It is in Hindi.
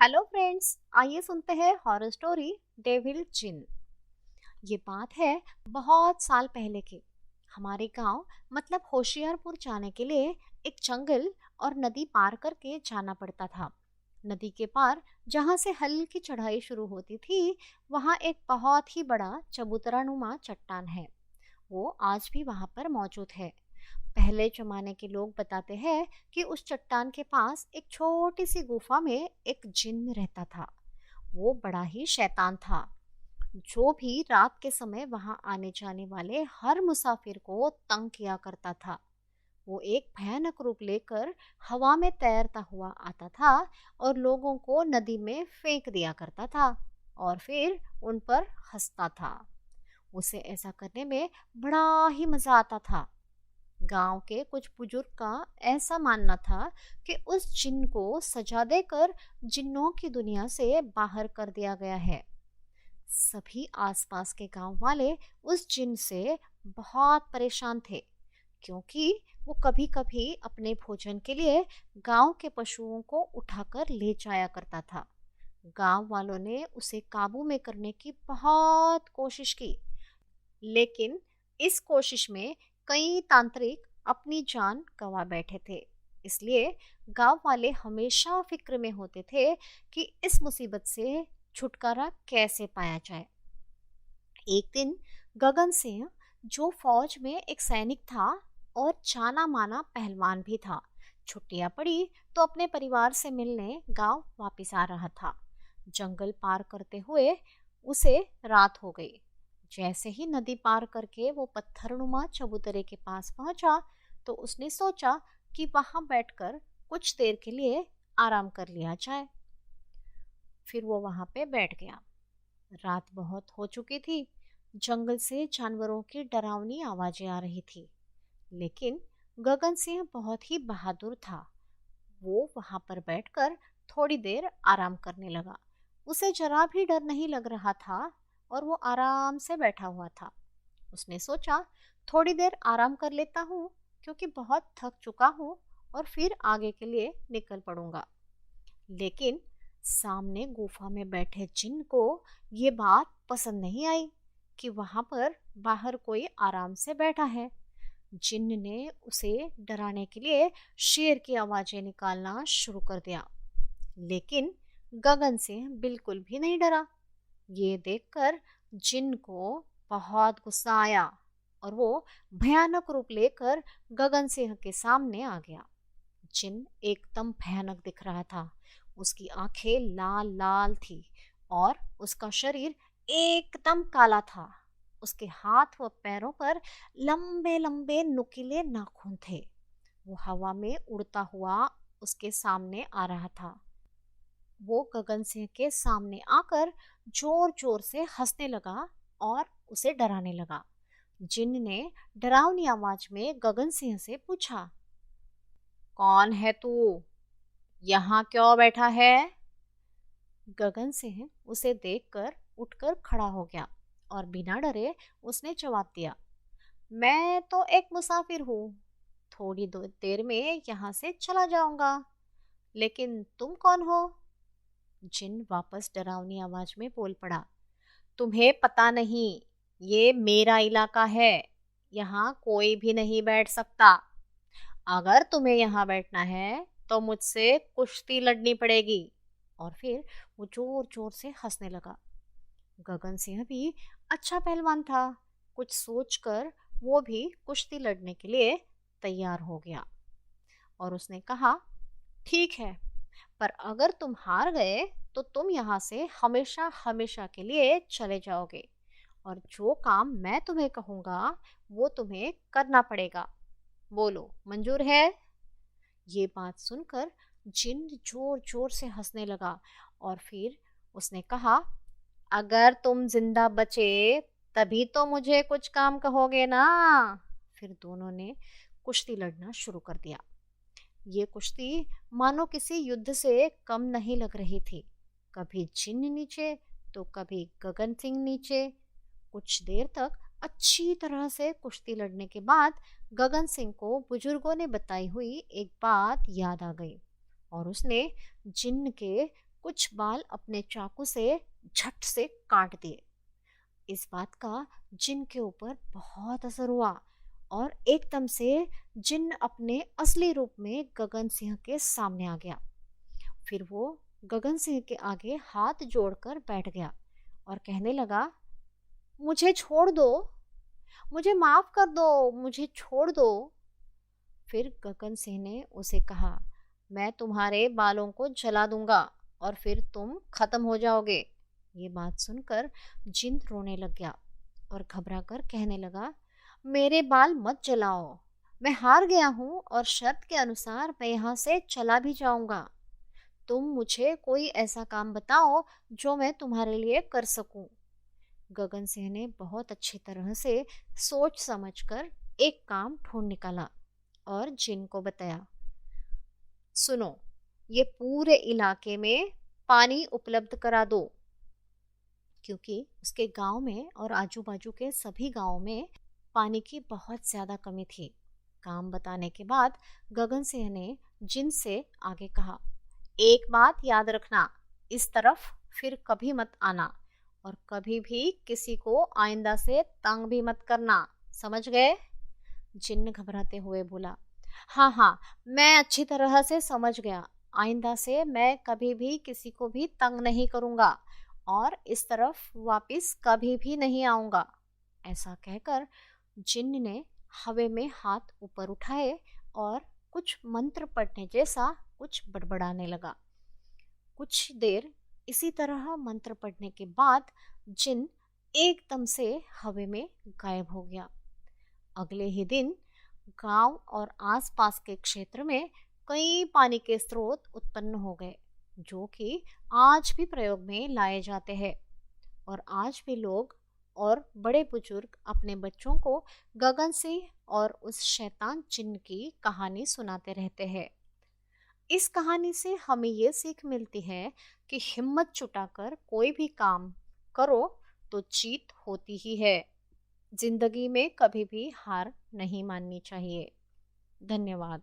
हेलो फ्रेंड्स, आइए सुनते हैं हॉरर स्टोरी डेविल जिन। ये बात है बहुत साल पहले की। हमारे गांव मतलब होशियारपुर जाने के लिए एक जंगल और नदी पार करके जाना पड़ता था। नदी के पार जहां से हल्की चढ़ाई शुरू होती थी, वहां एक बहुत ही बड़ा चबूतरानुमा चट्टान है। वो आज भी वहां पर मौजूद है। पहले जमाने के लोग बताते हैं कि उस चट्टान के पास एक छोटी सी गुफा में एक जिन्न रहता था। वो बड़ा ही शैतान था, जो भी रात के समय वहां आने जाने वाले हर मुसाफिर को तंग किया करता था। वो एक भयानक रूप लेकर हवा में तैरता हुआ आता था और लोगों को नदी में फेंक दिया करता था और फिर उन पर हंसता था। उसे ऐसा करने में बड़ा ही मजा आता था। गांव के कुछ बुजुर्ग का ऐसा मानना था कि उस जिन्न को सजा देकर जिन्नों की दुनिया से बाहर कर दिया गया है। सभी आसपास के गांव वाले उस जिन्न से बहुत परेशान थे, क्योंकि वो कभी कभी अपने भोजन के लिए गांव के पशुओं को उठाकर ले जाया करता था। गांव वालों ने उसे काबू में करने की बहुत कोशिश की, लेकिन इस कोशिश में कई तांत्रिक अपनी जान गंवा बैठे थे। इसलिए गांव वाले हमेशा फिक्र में होते थे कि इस मुसीबत से छुटकारा कैसे पाया जाए। एक दिन गगन सिंह, जो फौज में एक सैनिक था और जाना माना पहलवान भी था, छुट्टियां पड़ी तो अपने परिवार से मिलने गांव वापस आ रहा था। जंगल पार करते हुए उसे रात हो गई। जैसे ही नदी पार करके वो पत्थरनुमा चबूतरे के पास पहुंचा, तो उसने सोचा कि वहां बैठकर कुछ देर के लिए आराम कर लिया जाए। फिर वो वहां पे बैठ गया। रात बहुत हो चुकी थी। जंगल से जानवरों की डरावनी आवाजें आ रही थी, लेकिन गगन सिंह बहुत ही बहादुर था। वो वहां पर बैठकर थोड़ी देर आराम करने लगा। उसे जरा भी डर नहीं लग रहा था और वो आराम से बैठा हुआ था। उसने सोचा, थोड़ी देर आराम कर लेता हूँ, क्योंकि बहुत थक चुका हूँ और फिर आगे के लिए निकल पड़ूंगा। लेकिन सामने गुफा में बैठे जिन को ये बात पसंद नहीं आई कि वहां पर बाहर कोई आराम से बैठा है। जिन्न ने उसे डराने के लिए शेर की आवाजें निकालना शुरू कर दिया, लेकिन गगन सिंह बिल्कुल भी नहीं डरा। ये देखकर जिन्न को बहुत गुस्सा आया और वो भयानक रूप लेकर गगन सिंह के सामने आ गया। जिन्न एकदम भयानक दिख रहा था। उसकी आंखें लाल लाल थी और उसका शरीर एकदम काला था। उसके हाथ व पैरों पर लंबे लंबे नुकीले नाखून थे। वो हवा में उड़ता हुआ उसके सामने आ रहा था। वो गगन सिंह के सामने आकर जोर जोर से हंसने लगा और उसे डराने लगा। जिन्न ने डरावनी आवाज में गगन सिंह से पूछा, कौन है तू? यहाँ क्यों बैठा है? गगन सिंह उसे देखकर उठकर खड़ा हो गया और बिना डरे उसने जवाब दिया, मैं तो एक मुसाफिर हूँ, थोड़ी देर में यहाँ से चला जाऊंगा। लेकिन तुम कौन हो? जिन वापस डरावनी आवाज में बोल पड़ा, तुम्हें पता नहीं, ये मेरा इलाका है, यहाँ कोई भी नहीं बैठ सकता। अगर तुम्हें यहाँ बैठना है तो मुझसे कुश्ती लड़नी पड़ेगी। और फिर वो जोर जोर से हंसने लगा। गगन सिंह भी अच्छा पहलवान था। कुछ सोचकर वो भी कुश्ती लड़ने के लिए तैयार हो गया और उसने कहा, ठीक है, पर अगर तुम हार गए तो तुम यहाँ से हमेशा हमेशा के लिए चले जाओगे और जो काम मैं तुम्हें कहूँगा वो तुम्हें करना पड़ेगा। बोलो, मंजूर है? ये बात सुनकर जिन जोर जोर से हंसने लगा और फिर उसने कहा, अगर तुम जिंदा बचे तभी तो मुझे कुछ काम कहोगे ना। फिर दोनों ने कुश्ती लड़ना शुरू कर दिया। ये कुश्ती मानो किसी युद्ध से कम नहीं लग रही थी। कभी जिन्न नीचे तो कभी गगन सिंह नीचे। कुछ देर तक अच्छी तरह से कुश्ती लड़ने के बाद गगन सिंह को बुजुर्गों ने बताई हुई एक बात याद आ गई और उसने जिन्न के कुछ बाल अपने चाकू से झट से काट दिए। इस बात का जिन के ऊपर बहुत असर हुआ और एकदम से जिन अपने असली रूप में गगन सिंह के सामने आ गया। फिर वो गगन सिंह के आगे हाथ जोड़कर बैठ गया और कहने लगा, मुझे छोड़ दो, मुझे माफ कर दो, मुझे छोड़ दो। फिर गगन सिंह ने उसे कहा, मैं तुम्हारे बालों को जला दूंगा और फिर तुम खत्म हो जाओगे। ये बात सुनकर जिन रोने लग गया और घबरा कर कहने लगा, मेरे बाल मत जलाओ, मैं हार गया हूँ और शर्त के अनुसार मैं यहाँ से चला भी जाऊंगा। तुम मुझे कोई ऐसा काम बताओ जो मैं तुम्हारे लिए कर सकूं। गगन सिंह ने बहुत अच्छी तरह से सोच समझकर एक काम ढूंढ निकाला और जिन को बताया, सुनो, ये पूरे इलाके में पानी उपलब्ध करा दो, क्योंकि उसके गांव में और आजू बाजू के सभी गांवों में पानी की बहुत ज्यादा कमी थी। काम बताने के बाद गगन सिंह ने जिन से आगे कहा, एक बात याद रखना, इस तरफ फिर कभी मत आना और कभी भी किसी को आइंदा से तंग भी मत करना, समझ गए? जिन्न घबराते हुए बोला, हाँ हाँ, मैं अच्छी तरह से समझ गया, आइंदा से मैं कभी भी किसी को भी तंग नहीं करूंगा और इस तरफ वापस कभी भी नहीं आऊंगा। ऐसा कहकर जिन्न ने हवा में हाथ ऊपर उठाए और कुछ मंत्र पढ़ने जैसा कुछ बड़बड़ाने लगा। कुछ देर इसी तरह मंत्र पढ़ने के बाद जिन्न एकदम से हवा में गायब हो गया। अगले ही दिन गांव और आसपास के क्षेत्र में कई पानी के स्रोत उत्पन्न हो गए, जो कि आज भी प्रयोग में लाए जाते हैं और आज भी लोग और बड़े बुजुर्ग अपने बच्चों को गगन सिंह और उस शैतान जिन्न की कहानी सुनाते रहते हैं। इस कहानी से हमें ये सीख मिलती है कि हिम्मत जुटाकर कोई भी काम करो तो जीत होती ही है। जिंदगी में कभी भी हार नहीं माननी चाहिए। धन्यवाद।